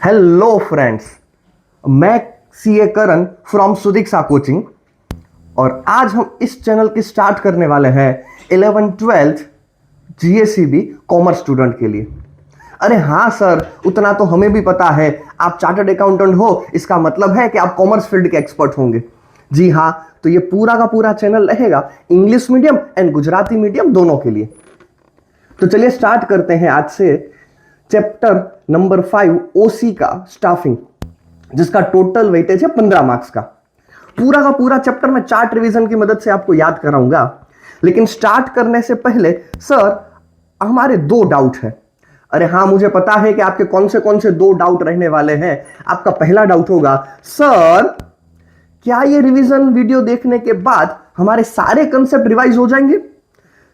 Hello friends, मैं CA Karan from Sudiksha coaching और आज हम इस चैनल की स्टार्ट करने वाले हैं 11th-12th जीएसईबी कॉमर्स स्टूडेंट के लिए। अरे हाँ सर, उतना तो हमें भी पता है, आप चार्टर्ड अकाउंटेंट हो, इसका मतलब है कि आप कॉमर्स फील्ड के एक्सपर्ट होंगे। जी हाँ, तो ये पूरा का पूरा चैनल रहेगा English medium and Gujarati medium दोनों के लिए। तो चलिए स्टार्ट करते हैं आज से चैप्टर नंबर 5 ओसी का स्टाफिंग, जिसका टोटल वेटेज है 15 मार्क्स का। पूरा का पूरा चैप्टर मैं चार्ट रिवीजन की मदद से आपको याद कराऊंगा। लेकिन स्टार्ट करने से पहले सर, हमारे दो डाउट है। अरे हाँ, मुझे पता है कि आपके कौन से दो डाउट रहने वाले हैं। आपका पहला डाउट होगा, सर क्या ये रिवीजन वीडियो देखने के बाद हमारे सारे कंसेप्ट रिवाइज हो जाएंगे?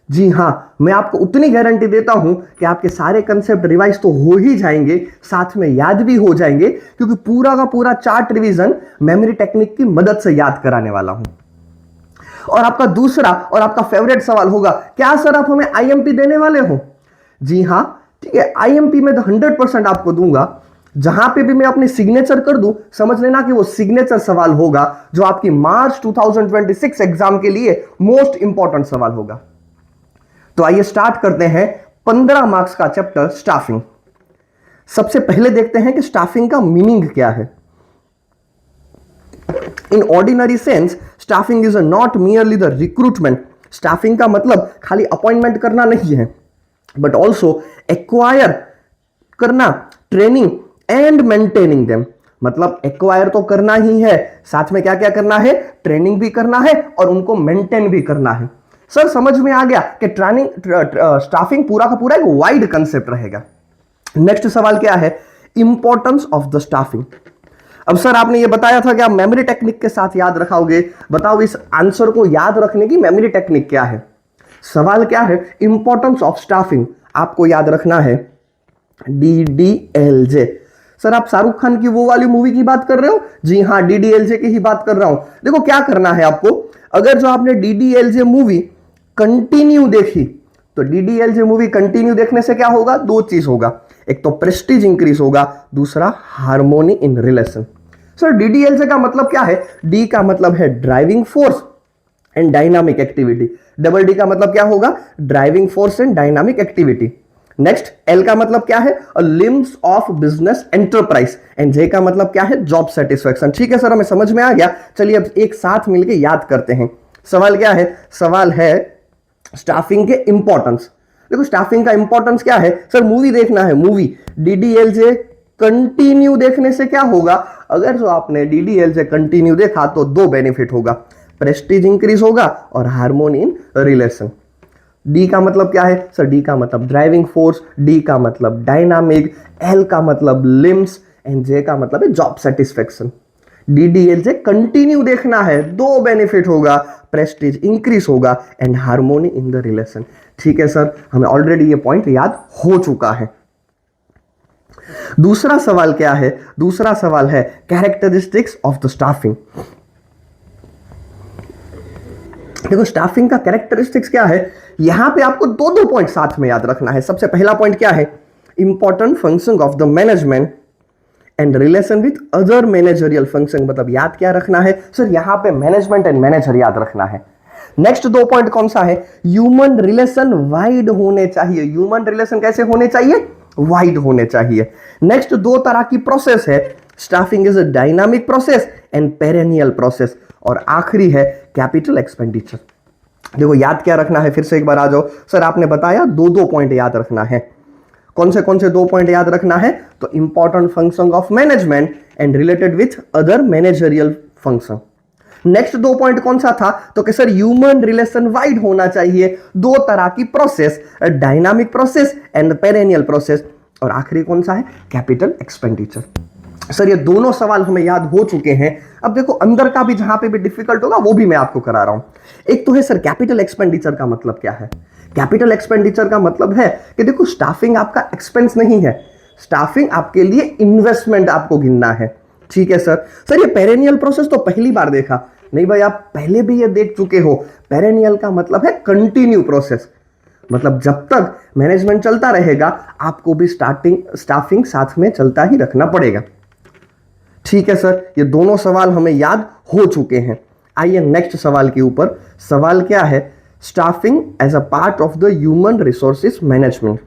जी हाँ, मैं आपको उतनी गारंटी देता हूं कि आपके सारे कंसेप्ट रिवाइज तो हो ही जाएंगे, साथ में याद भी हो जाएंगे, क्योंकि पूरा का पूरा चार्ट रिवीजन मेमोरी टेक्निक की मदद से याद कराने वाला हूं। और आपका दूसरा और आपका फेवरेट सवाल होगा, क्या सर आप हमें आईएमपी देने वाले हो? जी हाँ, ठीक है, आईएमपी में तो 100% आपको दूंगा। जहां पे भी मैं अपनी सिग्नेचर कर दूं, समझ लेना कि वो सिग्नेचर सवाल होगा जो आपकी मार्च 2026 एग्जाम के लिए मोस्ट इंपॉर्टेंट सवाल होगा। तो आइए स्टार्ट करते हैं 15 मार्क्स का चैप्टर स्टाफिंग। सबसे पहले देखते हैं कि स्टाफिंग का मीनिंग क्या है। In ordinary sense staffing is not merely the recruitment. Staffing का मतलब खाली अपॉइंटमेंट करना नहीं है, बट ऑल्सो एक्वायर करना, ट्रेनिंग एंड मेंटेनिंग देम। मतलब एक्वायर तो करना ही है, साथ में क्या क्या करना है, ट्रेनिंग भी करना है और उनको मेंटेन भी करना है। सर समझ में आ गया कि ट्रेनिंग स्टाफिंग पूरा का पूरा एक वाइड कंसेप्ट रहेगा। नेक्स्ट सवाल क्या है, इंपॉर्टेंस ऑफ द स्टाफिंग। अब सर आपने ये बताया था कि आप मेमोरी टेक्निक के साथ याद रखाओगे, बताओ इस आंसर को याद रखने की मेमोरी टेक्निक क्या है। सवाल क्या है, इंपॉर्टेंस ऑफ स्टाफिंग आपको याद रखना है DDLJ। सर आप शाहरुख खान की वो वाली मूवी की बात कर रहे हो? जी हाँ, DDLJ की ही बात कर रहा हूं। देखो क्या करना है आपको, अगर जो आपने DDLJ मूवी कंटिन्यू देखी, तो DDLJ मूवी कंटिन्यू देखने से क्या होगा, दो चीज होगा, एक तो प्रेस्टीज इंक्रीज होगा, दूसरा harmony in relation. Sir DDLJ का मतलब क्या है? डी का मतलब है driving force and dynamic activity. Double D का मतलब क्या होगा, driving force and dynamic activity. Next L का मतलब क्या है, limbs of business enterprise. And J का मतलब क्या है, जॉब सेटिस्फेक्शन। ठीक है सर, हमें समझ में आ गया। चलिए अब एक साथ मिलकर याद करते हैं। सवाल क्या है, सवाल है स्टाफिंग के इंपॉर्टेंस। देखो स्टाफिंग का इंपॉर्टेंस क्या है, सर मूवी देखना है, मूवी DDLJ कंटिन्यू देखने से क्या होगा, अगर जो आपने DDLJ कंटिन्यू देखा तो दो बेनिफिट होगा, प्रेस्टीज इंक्रीज होगा और हार्मोनी इन रिलेशन। डी का मतलब क्या है, सर डी का मतलब ड्राइविंग फोर्स, डी का मतलब डायनामिक, एल का मतलब लिम्स एंड जे का मतलब है जॉब सेटिस्फेक्शन। DDLJ कंटिन्यू देखना है, दो बेनिफिट होगा, प्रेस्टीज इंक्रीज होगा and harmony in the relation. ठीक है सर, हमें ऑलरेडी ये पॉइंट याद हो चुका है। दूसरा सवाल क्या है, दूसरा सवाल है कैरेक्टरिस्टिक्स ऑफ द स्टाफिंग। देखो स्टाफिंग का कैरेक्टरिस्टिक्स क्या है, यहां पे आपको दो दो पॉइंट साथ में याद रखना है। सबसे पहला पॉइंट क्या है, important function of the management and relation with other managerial function. मतलब याद क्या रखना है सर, यहां पे मैनेजमेंट एंड मैनेजर याद रखना है। नेक्स्ट दो पॉइंट कौन सा है, ह्यूमन रिलेशन वाइड होने चाहिए। ह्यूमन रिलेशन कैसे होने चाहिए, वाइड होने चाहिए। नेक्स्ट दो तरह की प्रोसेस है, staffing is a dynamic process and perennial process. और आखिरी है कैपिटल एक्सपेंडिचर। देखो याद क्या रखना है, फिर से एक बार आ जाओ। सर आपने बताया दो दो पॉइंट याद रखना है, कौन से दो पॉइंट याद रखना है, तो important function of management and related with other managerial function. Next दो पॉइंट कौन सा था, तो कि सर ह्यूमन रिलेशन वाइड होना चाहिए, दो तरह की process, dynamic process and perennial process. और आखिरी कौन सा है, कैपिटल एक्सपेंडिचर। सर ये दोनों सवाल हमें याद हो चुके हैं। अब देखो अंदर का भी जहां पे भी डिफिकल्ट होगा वो भी मैं आपको करा रहा हूं। एक तो है सर कैपिटल एक्सपेंडिचर का मतलब क्या है। कैपिटल एक्सपेंडिचर का मतलब है कि देखो स्टाफिंग आपका एक्सपेंस नहीं है, स्टाफिंग आपके लिए इन्वेस्टमेंट आपको गिनना है। ठीक है सर। सर ये पेरेनियल प्रोसेस तो पहली बार देखा, नहीं भाई आप पहले भी ये देख चुके हो। पेरेनियल का मतलब है कंटिन्यू प्रोसेस। मतलब जब तक मैनेजमेंट चलता रहेगा आपको भी स्टाफिंग साथ में चलता ही रखना पड़ेगा। ठीक है सर, ये दोनों सवाल हमें याद हो चुके हैं। आइए नेक्स्ट सवाल के ऊपर। सवाल क्या है? Staffing as a part of the human resources management.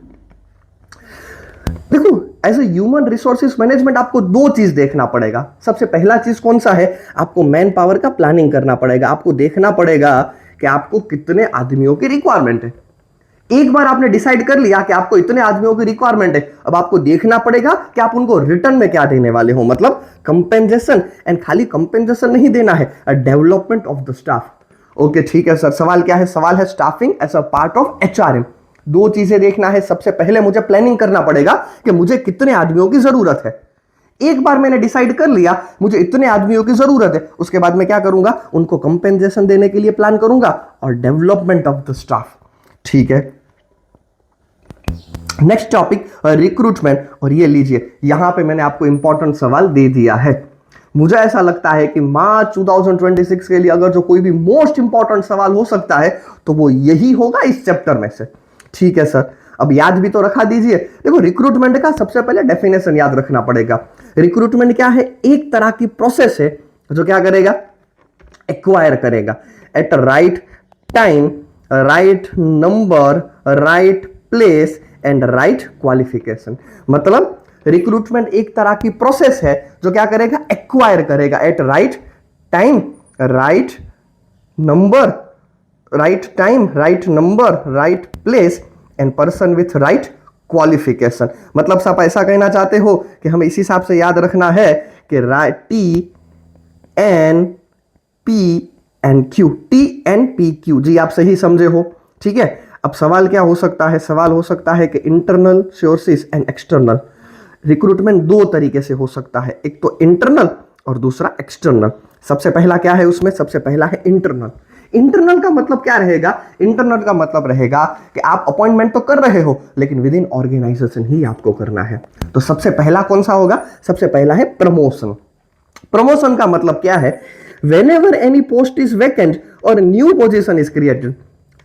देखो, as a human resources management आपको दो चीज देखना पड़ेगा। सबसे पहला चीज कौन सा है? आपको मैन पावर का प्लानिंग करना पड़ेगा। आपको देखना पड़ेगा कि आपको कितने आदमियों की रिक्वायरमेंट है। एक बार आपने डिसाइड कर लिया कि आपको इतने आदमियों की रिक्वायरमेंट है, अब आपको देखना पड़ेगा कि आप उनको रिटर्न में क्या देने वाले हो, मतलब कंपेंसेशन। एंड खाली कंपेंसेशन नहीं देना है, development of the staff. Okay ठीक है सर, सवाल क्या है? सवाल है staffing as a part of HRM. दो चीजें देखना है। सबसे पहले मुझे प्लानिंग करना पड़ेगा कि मुझे कितने आदमियों की जरूरत है। एक बार मैंने डिसाइड कर लिया मुझे इतने आदमियों की जरूरत है, उसके बाद मैं क्या करूंगा? उनको कंपेंसेशन देने के लिए प्लान करूंगा और डेवलपमेंट ऑफ द स्टाफ। ठीक है, नेक्स्ट टॉपिक रिक्रूटमेंट। और ये लीजिए, यहां पे मैंने आपको इंपॉर्टेंट सवाल दे दिया है। मुझे ऐसा लगता है कि मार्च 2026 के लिए अगर जो कोई भी मोस्ट इंपॉर्टेंट सवाल हो सकता है तो वो यही होगा इस चैप्टर में से। ठीक है सर, अब याद भी तो रखा दीजिए। देखो, रिक्रूटमेंट का सबसे पहले डेफिनेशन याद रखना पड़ेगा। रिक्रूटमेंट क्या है? एक तरह की प्रोसेस है जो क्या करेगा? एक्वायर करेगा at right time, right number, right place and right qualification. मतलब रिक्रूटमेंट एक तरह की प्रोसेस है जो क्या करेगा? एक्वायर करेगा at right time, right number, right time, right number, right place and person with right qualification. मतलब आप ऐसा कहना चाहते हो कि हमें इस हिसाब से याद रखना है कि T N P N Q, T N P Q. जी आप सही समझे हो। ठीक है, अब सवाल क्या हो सकता है? सवाल हो सकता है कि internal sources and external. Recruitment दो तरीके से हो सकता है, एक तो इंटरनल और दूसरा एक्सटर्नल। सबसे पहला क्या है उसमें? सबसे पहला है इंटरनल। इंटरनल का मतलब क्या रहेगा? इंटरनल का मतलब रहेगा कि आप अपॉइंटमेंट तो कर रहे हो लेकिन विद इन ऑर्गेनाइजेशन ही आपको करना है। तो सबसे पहला कौन सा होगा? सबसे पहला है प्रमोशन। प्रमोशन का मतलब क्या है? whenever any post is vacant or a new position is created,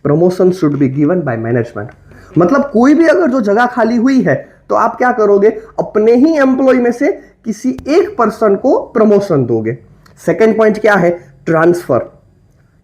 promotion should be given by management। मतलब कोई भी अगर जो जगह खाली हुई है तो आप क्या करोगे? अपने ही एम्प्लॉय में से किसी एक पर्सन को प्रमोशन दोगे। सेकंड पॉइंट क्या है? ट्रांसफर।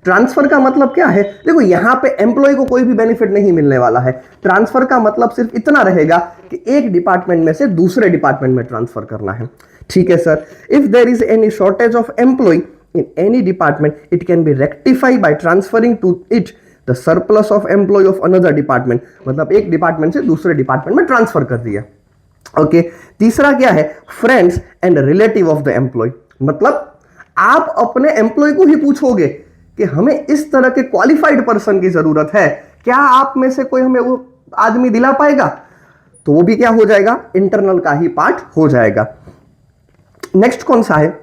ट्रांसफर का मतलब क्या है? देखो, यहां पे एम्प्लॉय को कोई भी बेनिफिट नहीं मिलने वाला है। ट्रांसफर का मतलब सिर्फ इतना रहेगा कि एक डिपार्टमेंट में से दूसरे डिपार्टमेंट में ट्रांसफर करना है। ठीक है sir, if there is any shortage of employee in any department, it can be rectified by transferring to it the surplus of employee of another department। मतलब एक डिपार्टमेंट से दूसरे डिपार्टमेंट में ट्रांसफर कर दिया। ओके, तीसरा क्या है? Friends and relative of the employee. मतलब आप अपने एम्प्लॉय को ही पूछोगे कि हमें इस तरह के क्वालिफाइड पर्सन की जरूरत है, क्या आप में से कोई हमें वो आदमी दिला पाएगा? तो वो भी क्या हो जाएगा? इंटरनल का ही पार्ट हो जाएगा। नेक्स्ट कौन सा है?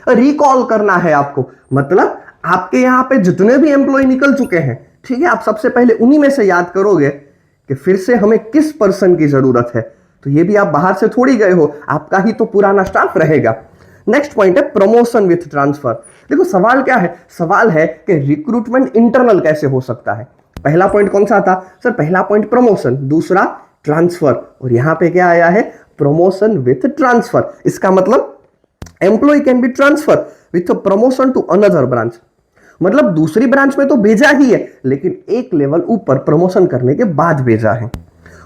रिकॉल करना है आपको। मतलब आपके यहां पे जितने भी एम्प्लॉय निकल चुके हैं, ठीक है, आप सबसे पहले उन्हीं में से याद करोगे कि फिर से हमें किस पर्सन की जरूरत है। तो ये भी आप बाहर से थोड़ी गए हो, आपका ही तो पुराना स्टाफ रहेगा। नेक्स्ट पॉइंट है प्रमोशन विथ ट्रांसफर। देखो, सवाल क्या है? सवाल है कि रिक्रूटमेंट इंटरनल कैसे हो सकता है। पहला पॉइंट कौन सा था सर? पहला पॉइंट प्रमोशन, दूसरा ट्रांसफर, और यहां पे क्या आया है? Promotion with transfer. इसका मतलब employee can be transfer with promotion to another branch. मतलब दूसरी ब्रांच में तो भेजा ही है लेकिन एक लेवल ऊपर प्रमोशन करने के बाद भेजा है।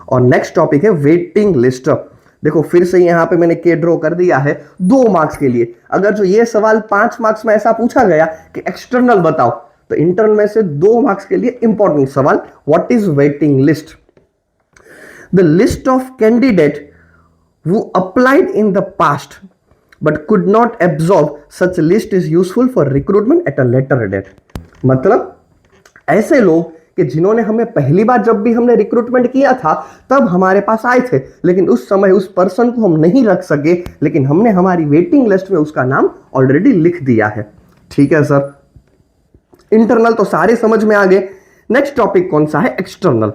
और नेक्स्ट टॉपिक है वेटिंग लिस्ट। देखो, फिर से यहां पे मैंने के ड्रॉ कर दिया है 2 मार्क्स के लिए। अगर जो ये सवाल 5 मार्क्स में ऐसा पूछा गया कि एक्सटर्नल बताओ, तो इंटरनल में से 2 मार्क्स के लिए इंपॉर्टेंट सवाल, what is waiting list? The list of candidate who applied in the past but could not absorb such list is useful for recruitment at a later date। मतलब ऐसे लोग कि जिन्होंने हमें पहली बार जब भी हमने रिक्रूटमेंट किया था तब हमारे पास आए थे लेकिन उस समय उस पर्सन को हम नहीं रख सके, लेकिन हमने हमारी वेटिंग लिस्ट में उसका नाम ऑलरेडी लिख दिया है। ठीक है सर, इंटरनल तो सारे समझ में आ गए। नेक्स्ट टॉपिक कौन सा है? एक्सटर्नल।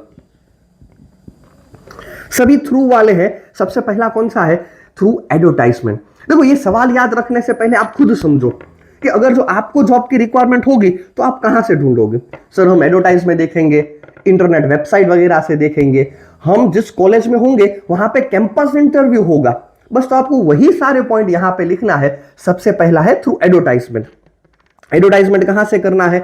सभी थ्रू वाले हैं। सबसे पहला कौन सा है? Through advertisement. देखो, ये सवाल याद रखने से पहले आप खुद समझो कि अगर जो आपको जॉब की रिक्वायरमेंट होगी तो आप कहां से ढूंढोगे? सर हम एडवर्टाइज में देखेंगे, इंटरनेट वेबसाइट वगैरह से देखेंगे, हम जिस कॉलेज में होंगे वहां पे कैंपस इंटरव्यू होगा। बस तो आपको वही सारे पॉइंट यहां पे लिखना है। सबसे पहला है थ्रू एडवर्टाइजमेंट। एडवर्टाइजमेंट कहां से करना है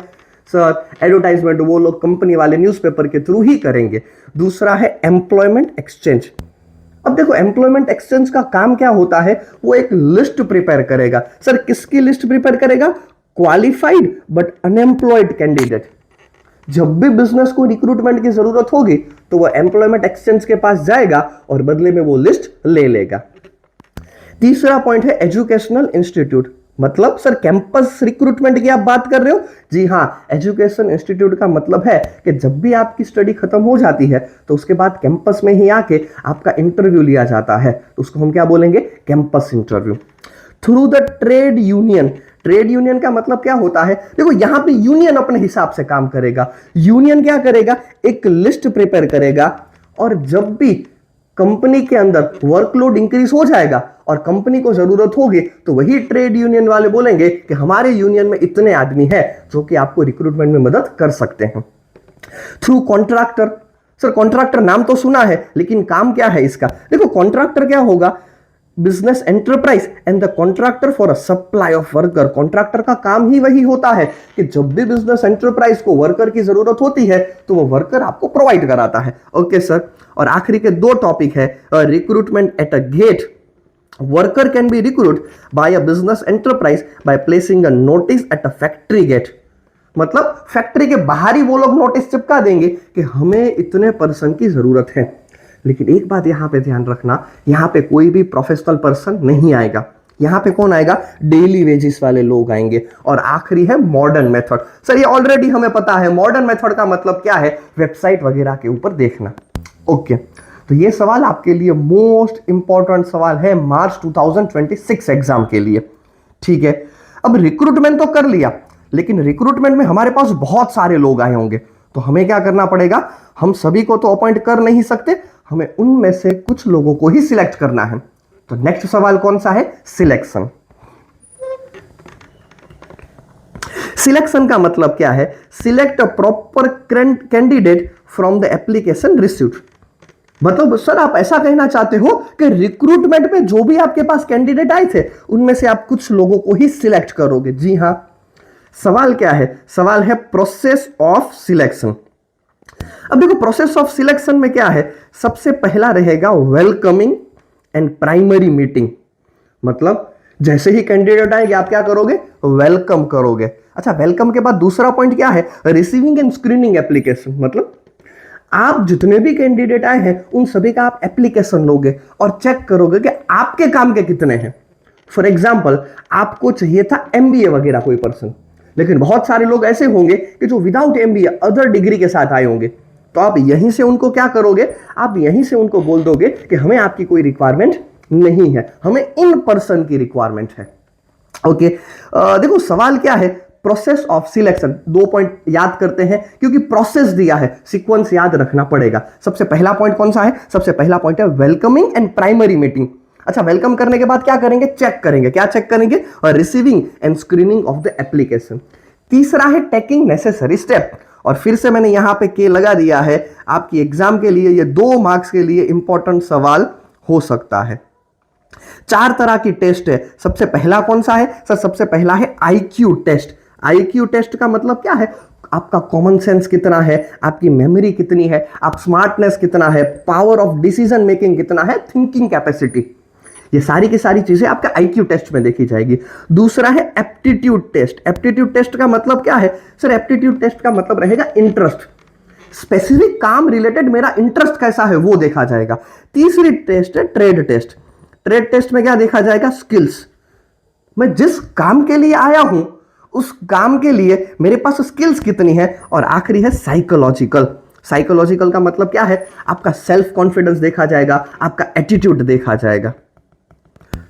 सर? एडवर्टाइजमेंट वो लोग कंपनी वाले न्यूज़पेपर के थ्रू ही करेंगे। दूसरा है एम्प्लॉयमेंट एक्सचेंज। अब देखो एम्प्लॉयमेंट एक्सचेंज का काम क्या होता है, वो एक लिस्ट प्रिपेयर करेगा। सर किसकी लिस्ट प्रिपेयर करेगा? Qualified but unemployed candidate. जब भी बिजनेस को रिक्रूटमेंट की जरूरत होगी तो वो एम्प्लॉयमेंट एक्सचेंज के पास जाएगा और बदले में वो लिस्ट ले लेगा। तीसरा पॉइंट है एजुकेशनल इंस्टीट्यूट। मतलब सर कैंपस रिक्रूटमेंट की आप बात कर रहे हो? जी हां, एजुकेशन इंस्टीट्यूट का मतलब है कि जब भी आपकी स्टडी खत्म हो जाती है तो उसके बाद कैंपस में ही आके आपका इंटरव्यू लिया जाता है, तो उसको हम क्या बोलेंगे? Campus interview. Through the trade union. Trade union का मतलब क्या होता है? देखो यहां पे यूनियन अपने हिसाब से काम करेगा। यूनियन क्या करेगा? एक लिस्ट प्रिपेयर करेगा, और जब भी कंपनी के अंदर वर्कलोड इंक्रीज हो जाएगा और कंपनी को जरूरत होगी तो वही ट्रेड यूनियन वाले बोलेंगे कि हमारे यूनियन में इतने आदमी हैं जो कि आपको रिक्रूटमेंट में मदद कर सकते हैं। Through contractor. सर कॉन्ट्रैक्टर नाम तो सुना है, लेकिन काम क्या है इसका? देखो कॉन्ट्रैक्टर क्या होगा? Business enterprise and the contractor for a supply of worker. Contractor का काम ही वही होता है कि जब भी बिजनेस एंटरप्राइज को वर्कर की जरूरत होती है तो वो वर्कर आपको प्रोवाइड कराता है। Okay sir. और आखिरी के दो टॉपिक है recruitment at a gate. Worker can be recruit by a business enterprise by placing a notice at a factory gate. मतलब फैक्ट्री के बाहर ही वो लोग नोटिस चिपका देंगे कि हमें इतने पर्सन की जरूरत है। लेकिन एक बात यहां पे ध्यान रखना, यहां पे कोई भी प्रोफेशनल पर्सन नहीं आएगा। यहां पे कौन आएगा? डेली वेजेस वाले लोग आएंगे। और आखिरी है मॉडर्न मेथड। सर ये ऑलरेडी हमें पता है, मॉडर्न मेथड का मतलब क्या है? वेबसाइट वगैरह के ऊपर देखना। ओके, तो ये सवाल आपके लिए मोस्ट इंपॉर्टेंट सवाल है मार्च 2026 एग्जाम के लिए। ठीक है, अब रिक्रूटमेंट तो कर लिया, लेकिन रिक्रूटमेंट में हमारे पास बहुत सारे लोग आए होंगे, तो हमें क्या करना पड़ेगा? हम सभी को तो अपॉइंट कर नहीं सकते, हमें उनमें से कुछ लोगों को ही सिलेक्ट करना है। तो नेक्स्ट सवाल कौन सा है? सिलेक्शन। सिलेक्शन का मतलब क्या है? Select a proper candidate from the application received. मतलब सर आप ऐसा कहना चाहते हो कि रिक्रूटमेंट में जो भी आपके पास कैंडिडेट आए थे उनमें से आप कुछ लोगों को ही सिलेक्ट करोगे? जी हां। सवाल क्या है? सवाल है प्रोसेस ऑफ सिलेक्शन। अब देखो प्रोसेस ऑफ सिलेक्शन में क्या है? सबसे पहला रहेगा वेलकमिंग एंड प्राइमरी मीटिंग। मतलब जैसे ही कैंडिडेट आएंगे आप क्या करोगे? वेलकम करोगे। अच्छा, वेलकम के बाद दूसरा पॉइंट क्या है? Receiving end screening application. मतलब आप जितने भी कैंडिडेट आए हैं उन सभी का आप एप्लीकेशन लोगे और चेक करोगे कि आपके काम के कितने हैं। फॉर एग्जाम्पल, आपको चाहिए था एमबीए वगैरह कोई पर्सन, लेकिन बहुत सारे लोग ऐसे होंगे कि जो विदाउट एमबीए अदर डिग्री के साथ आए होंगे, तो आप यहीं से उनको क्या करोगे? आप यहीं से उनको बोल दोगे कि हमें आपकी कोई रिक्वायरमेंट नहीं है, हमें इन पर्सन की रिक्वायरमेंट है। ओके, देखो सवाल क्या है? Process of selection. दो पॉइंट याद करते हैं क्योंकि प्रोसेस दिया है, सीक्वेंस याद रखना पड़ेगा। सबसे पहला पॉइंट कौन सा है? सबसे पहला पॉइंट है वेलकमिंग एंड प्राइमरी मीटिंग। अच्छा, वेलकम करने के बाद क्या करेंगे? चेक करेंगे। क्या चेक करेंगे? और receiving end screening of the application. तीसरा है टेकिंग नेसेसरी स्टेप। और फिर से मैंने यहां पे के लगा दिया है, आपकी एग्जाम के लिए ये 2 मार्क्स के लिए इंपॉर्टेंट सवाल हो सकता है। 4 तरह की टेस्ट है। सबसे पहला कौन सा है सर? सबसे पहला है आईक्यू टेस्ट। आईक्यू टेस्ट का मतलब क्या है? आपका कॉमन सेंस कितना है, आपकी मेमोरी कितनी है, आप स्मार्टनेस कितना है, पावर ऑफ डिसीजन मेकिंग कितना है, थिंकिंग कैपेसिटी, ये सारी की सारी चीजें आपका आईक्यू टेस्ट में देखी जाएगी। दूसरा है एप्टीट्यूड टेस्ट। एप्टीट्यूड टेस्ट का मतलब क्या है सर? एप्टीट्यूड टेस्ट का मतलब रहेगा इंटरेस्ट, स्पेसिफिक काम रिलेटेड मेरा इंटरेस्ट कैसा है वो देखा जाएगा। तीसरी टेस्ट है ट्रेड टेस्ट। ट्रेड टेस्ट में क्या देखा जाएगा? स्किल्स, मैं जिस काम के लिए आया हूं उस काम के लिए मेरे पास स्किल्स कितनी है। और आखिरी है साइकोलॉजिकल। साइकोलॉजिकल का मतलब क्या है? आपका सेल्फ कॉन्फिडेंस देखा जाएगा, आपका एटीट्यूड देखा जाएगा।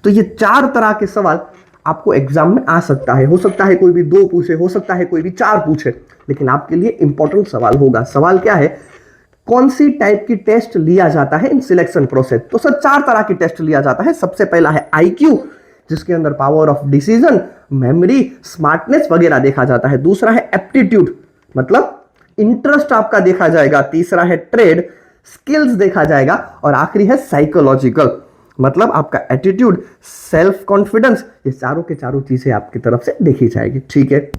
तो ये 4 तरह के सवाल आपको एग्जाम में आ सकता है। हो सकता है कोई भी 2 पूछे, हो सकता है कोई भी 4 पूछे, लेकिन आपके लिए इंपॉर्टेंट सवाल होगा। सवाल क्या है? कौन सी टाइप की टेस्ट लिया जाता है इन सिलेक्शन प्रोसेस? तो सर 4 तरह की टेस्ट लिया जाता है। सबसे पहला है आईक्यू, जिसके अंदर power of decision, memory, smartness वगैरह देखा जाता है। दूसरा है एप्टीट्यूड, मतलब इंटरेस्ट आपका देखा जाएगा, तीसरा है ट्रेड, स्किल्स देखा जाएगा, और आखिरी है साइकोलॉजिकल, मतलब आपका एटीट्यूड, सेल्फ कॉन्फिडेंस। ये चारों के चारों चीजें आपकी तरफ से देखी जाएगी। ठीक है,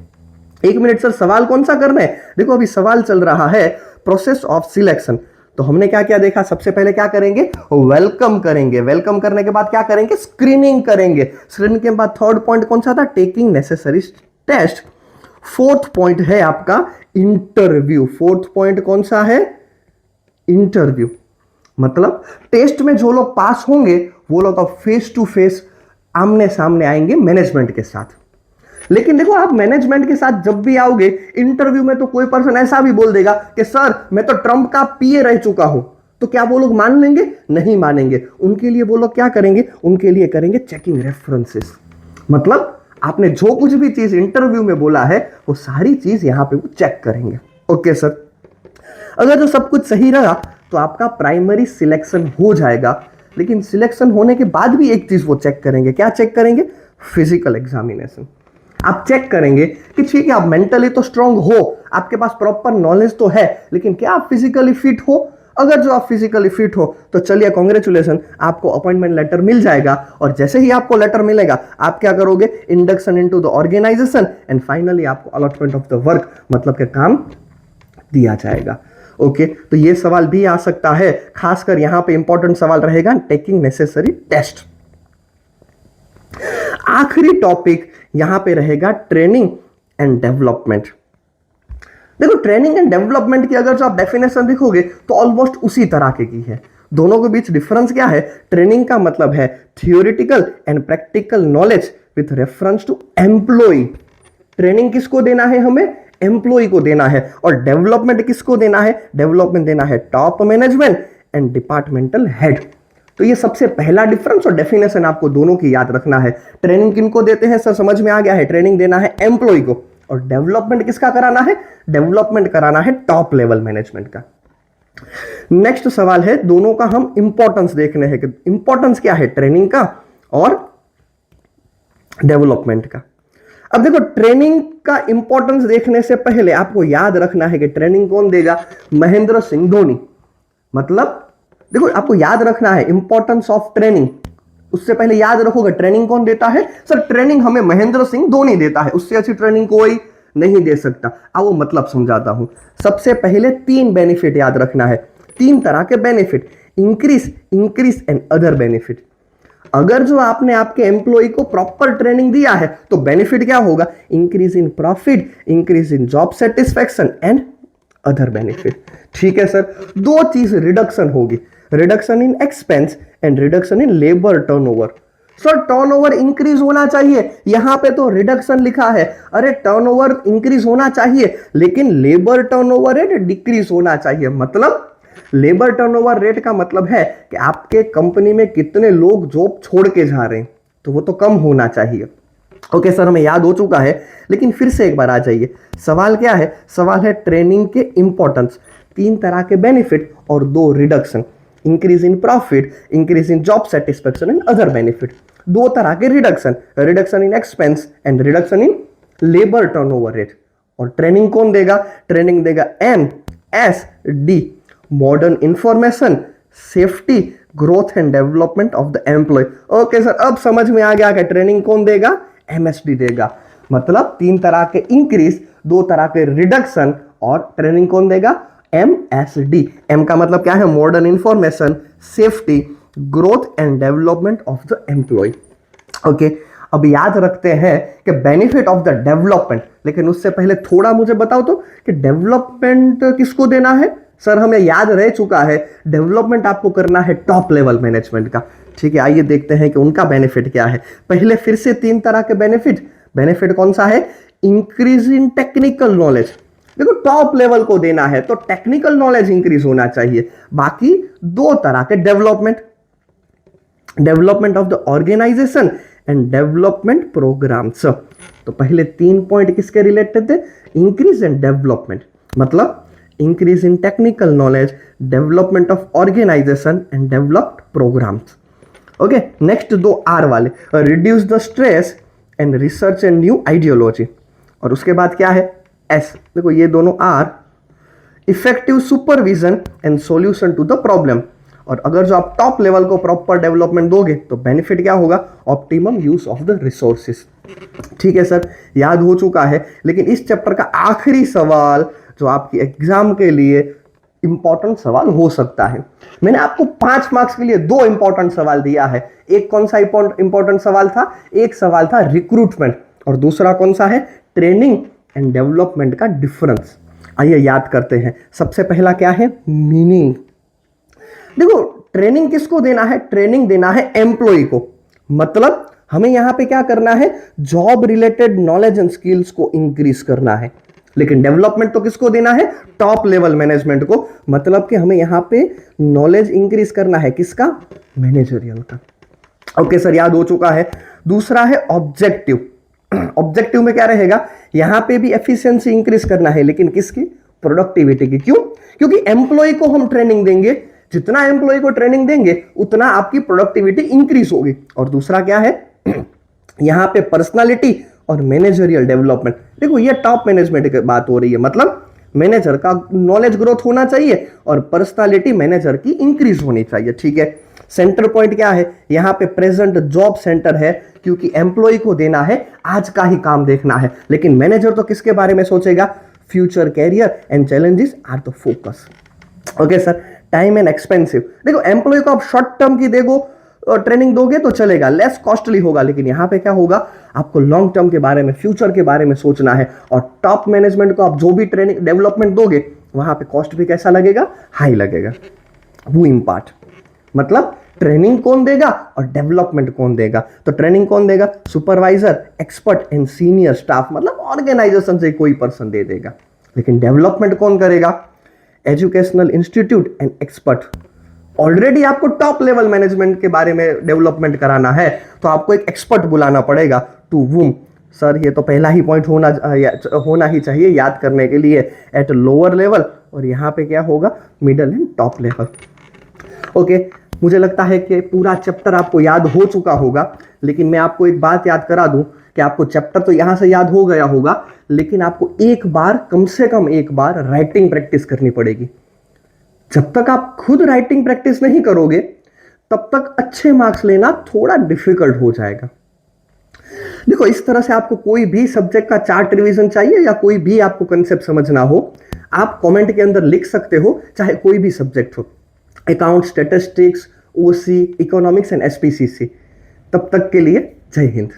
1 मिनट सर, सवाल कौन सा करना है? देखो अभी सवाल चल रहा है प्रोसेस ऑफ सिलेक्शन। तो हमने क्या क्या देखा? सबसे पहले क्या करेंगे? वेलकम करेंगे। वेलकम करने के बाद क्या करेंगे? स्क्रीनिंग करेंगे। स्क्रीनिंग के बाद थर्ड पॉइंट कौन सा था? Taking necessary test. Fourth point है आपका इंटरव्यू। फोर्थ पॉइंट कौन सा है? इंटरव्यू। मतलब टेस्ट में जो लोग पास होंगे वो लोग अब फेस टू फेस आमने सामने आएंगे मैनेजमेंट के साथ। लेकिन देखो, आप मैनेजमेंट के साथ जब भी आओगे इंटरव्यू में, तो कोई पर्सन ऐसा भी बोल देगा कि सर मैं तो ट्रंप का पीए रह चुका हूं, तो क्या वो लोग मान लेंगे? नहीं मानेंगे। उनके लिए वो लोग क्या करेंगे? उनके लिए करेंगे चेकिंग रेफरेंसेस। मतलब आपने जो कुछ भी चीज इंटरव्यू में बोला है वो सारी चीज यहां पे वो चेक करेंगे। ओके सर, अगर जो सब कुछ सही रहा तो आपका प्राइमरी सिलेक्शन हो जाएगा। लेकिन सिलेक्शन होने के बाद भी एक चीज वो चेक करेंगे। क्या चेक करेंगे? Physical examination. आप चेक करेंगे कि ठीक है, आप मेंटली तो स्ट्रांग हो, आपके पास प्रॉपर नॉलेज तो है, लेकिन क्या आप फिजिकली फिट हो? अगर जो आप फिजिकली फिट हो तो चलिए कांग्रेचुलेशन, आपको अपॉइंटमेंट लेटर मिल जाएगा। और जैसे ही आपको लेटर मिलेगा आप क्या करोगे? Induction into the organisation and finally आपको अलॉटमेंट ऑफ द वर्क, मतलब कि काम दिया जाएगा। ओके, तो ये सवाल भी आ सकता है। खासकर यहां पे इंपॉर्टेंट सवाल रहेगा टेकिंग नेसेसरी टेस्ट। आखिरी टॉपिक यहां पे रहेगा ट्रेनिंग एंड डेवलपमेंट। देखो, ट्रेनिंग एंड डेवलपमेंट की अगर जो आप डेफिनेशन देखोगे तो ऑलमोस्ट उसी तरह की है। दोनों के बीच डिफरेंस क्या है? ट्रेनिंग का मतलब है theoretical and practical knowledge with reference to employee. Training किसको देना है? हमें एम्प्लॉय को देना है। और डेवलपमेंट किसको देना है? डेवलपमेंट देना है top management and departmental head. तो ये सबसे पहला डिफरेंस और डेफिनेशन आपको दोनों की याद रखना है। ट्रेनिंग किनको देते हैं? सर समझ में आ गया है, ट्रेनिंग देना है एम्प्लॉय को। और डेवलपमेंट किसका कराना है? डेवलपमेंट कराना है टॉप लेवल मैनेजमेंट का। नेक्स्ट सवाल है, दोनों का हम इंपॉर्टेंस देखने हैं कि इंपॉर्टेंस क्या है ट्रेनिंग का और डेवलपमेंट का। अब देखो, ट्रेनिंग का इंपॉर्टेंस देखने से पहले आपको याद रखना है कि ट्रेनिंग कौन देगा? महेंद्र सिंह धोनी। मतलब देखो, आपको याद रखना है इंपॉर्टेंस ऑफ ट्रेनिंग। उससे पहले याद रखोगे ट्रेनिंग कौन देता है? सर ट्रेनिंग हमें महेंद्र सिंह धोनी देता है, उससे अच्छी ट्रेनिंग कोई नहीं दे सकता। आओ मतलब समझाता हूं। सबसे पहले 3 बेनिफिट याद रखना है, 3 तरह के benefit, increase and other benefit. अगर जो आपने आपके एम्प्लॉय को प्रॉपर ट्रेनिंग दिया है तो बेनिफिट क्या होगा? Increase in profit, increase in job satisfaction and other benefit. ठीक है सर, 2 चीज रिडक्शन होगी, reduction in expense and reduction in labour turnover. Sir turnover increase होना चाहिए, यहां पे तो रिडक्शन लिखा है। अरे टर्नओवर इंक्रीज होना चाहिए लेकिन लेबर टर्नओवर रेट डिक्रीज होना चाहिए। मतलब लेबर टर्नओवर रेट का मतलब है कि आपके कंपनी में कितने लोग जॉब छोड़ के जा रहे हैं, तो वो तो कम होना चाहिए। ओके सर, हमें याद हो चुका है, लेकिन फिर से एक बार आ जाइए। सवाल क्या है? सवाल है ट्रेनिंग के इंपॉर्टेंस, 3 तरह के बेनिफिट और 2 reduction, increase in profit, increase in job satisfaction and other benefit. 2 तरह के reduction, reduction in expense and reduction in labour turnover rate. और ट्रेनिंग कौन देगा? ट्रेनिंग देगा MSD, modern information safety growth and development of the employee. Okay sir, अब समझ में आ गया कि ट्रेनिंग कौन देगा? MSD देगा। मतलब 3 तरह के इंक्रीज, 2 तरह के रिडक्शन, और ट्रेनिंग कौन देगा? MSD। M का मतलब क्या है? Modern information safety growth and development of the employee. Okay, अब याद रखते हैं कि बेनिफिट ऑफ द डेवलपमेंट, लेकिन उससे पहले थोड़ा मुझे बताओ तो कि डेवलपमेंट किसको देना है? सर हमें याद रह चुका है, डेवलपमेंट आपको करना है टॉप लेवल मैनेजमेंट का। ठीक है, आइए देखते हैं कि उनका बेनिफिट क्या है। पहले फिर से 3 तरह के बेनिफिट। बेनिफिट कौन सा है? Increase in technical knowledge. देखो, टॉप लेवल को देना है तो टेक्निकल नॉलेज इंक्रीज होना चाहिए। बाकी 2 तरह के development, development of the organisation and development programmes. तो पहले 3 पॉइंट किसके रिलेटेड थे? Increase and development. मतलब increase in technical knowledge, development of organisation and developed programmes. Okay, next 2 R वाले, reduce the stress and research and new ideology. और उसके बाद क्या है? S। देखो ये दोनों R, effective supervision and solution to the problem. और अगर जो आप टॉप लेवल को प्रॉपर डेवलपमेंट दोगे तो बेनिफिट क्या होगा? Optimum use of the resources. ठीक है सर, याद हो चुका है। लेकिन इस चैप्टर का आखिरी सवाल जो आपकी एग्जाम के लिए इंपॉर्टेंट सवाल हो सकता है, मैंने आपको 5 मार्क्स के लिए 2 इंपॉर्टेंट सवाल दिया है। एक कौन सा इंपॉर्टेंट सवाल था? एक सवाल था रिक्रूटमेंट और दूसरा कौन सा है? ट्रेनिंग एंड डेवलपमेंट का डिफरेंस। आइए याद करते हैं। सबसे पहला क्या है? मीनिंग। देखो, ट्रेनिंग किसको देना है? ट्रेनिंग देना है एम्प्लॉय को। मतलब हमें यहां पे क्या करना है? Job related knowledge and skills को इंक्रीज करना है। लेकिन डेवलपमेंट तो किसको देना है? टॉप लेवल मैनेजमेंट को। मतलब कि हमें यहां पे नॉलेज इंक्रीज करना है किसका? मैनेजरियल का। ओके सर, याद हो चुका है। दूसरा है ऑब्जेक्टिव। ऑब्जेक्टिव में क्या रहेगा? यहां पे भी एफिशिएंसी इंक्रीज करना है, लेकिन किसकी? प्रोडक्टिविटी की। क्यों? क्योंकि एम्प्लॉय को हम ट्रेनिंग देंगे, जितना एम्प्लॉय को ट्रेनिंग देंगे उतना आपकी प्रोडक्टिविटी इंक्रीज होगी। और दूसरा क्या है? यहां पे पर्सनालिटी और मैनेजरियल डेवलपमेंट। देखो, ये टॉप मैनेजमेंट की बात हो रही है। मतलब मैनेजर का नॉलेज ग्रोथ होना चाहिए और पर्सनालिटी मैनेजर की इंक्रीज होनी चाहिए। ठीक है। सेंटर पॉइंट क्या है? यहां पे प्रेजेंट जॉब सेंटर है, क्योंकि एम्प्लॉय को देना है आज का ही काम देखना है। लेकिन मैनेजर तो किसके बारे में सोचेगा? Future career and challenges are the focus. Okay sir, time and expensive. देखो, एम्प्लॉय को आप शॉर्ट टर्म की देखो ट्रेनिंग दोगे तो चलेगा, लेस कॉस्टली होगा। लेकिन यहां पे क्या होगा? आपको लॉन्ग टर्म के बारे में, फ्यूचर के बारे में सोचना है। और टॉप मैनेजमेंट को आप जो भी ट्रेनिंग डेवलपमेंट दोगे वहां पे कॉस्ट भी कैसा लगेगा? हाई लगेगा। वो इम्पार्ट मतलब ट्रेनिंग कौन देगा और डेवलपमेंट कौन देगा? तो ट्रेनिंग कौन देगा? Supervisor, expert and senior staff, मतलब ऑर्गेनाइजेशन से कोई पर्सन दे देगा। लेकिन डेवलपमेंट कौन करेगा? Educational institute and expert. Already आपको टॉप लेवल मैनेजमेंट के बारे में डेवलपमेंट कराना है तो आपको एक एक्सपर्ट बुलाना पड़ेगा। टू वूम? सर, ये तो पहला ही पॉइंट होना ही चाहिए याद करने के लिए, एट लोअर लेवल। और यहां पे क्या होगा? Middle and top level. Okay, मुझे लगता है कि पूरा चैप्टर आपको याद हो चुका होगा। लेकिन मैं आपको एक बात याद करा दूं कि आपको चैप्टर तो यहां से याद हो गया होगा, लेकिन आपको एक बार, कम से कम एक बार राइटिंग प्रैक्टिस करनी पड़ेगी। जब तक आप खुद राइटिंग प्रैक्टिस नहीं करोगे तब तक अच्छे मार्क्स लेना थोड़ा डिफिकल्ट हो जाएगा। देखो, इस तरह से आपको कोई भी सब्जेक्ट का चार्ट रिवीजन चाहिए या कोई भी आपको कंसेप्ट समझना हो, आप कमेंट के अंदर लिख सकते हो, चाहे कोई भी सब्जेक्ट हो, account, statistics, OC, economics and SPCC. तब तक के लिए जय हिंद।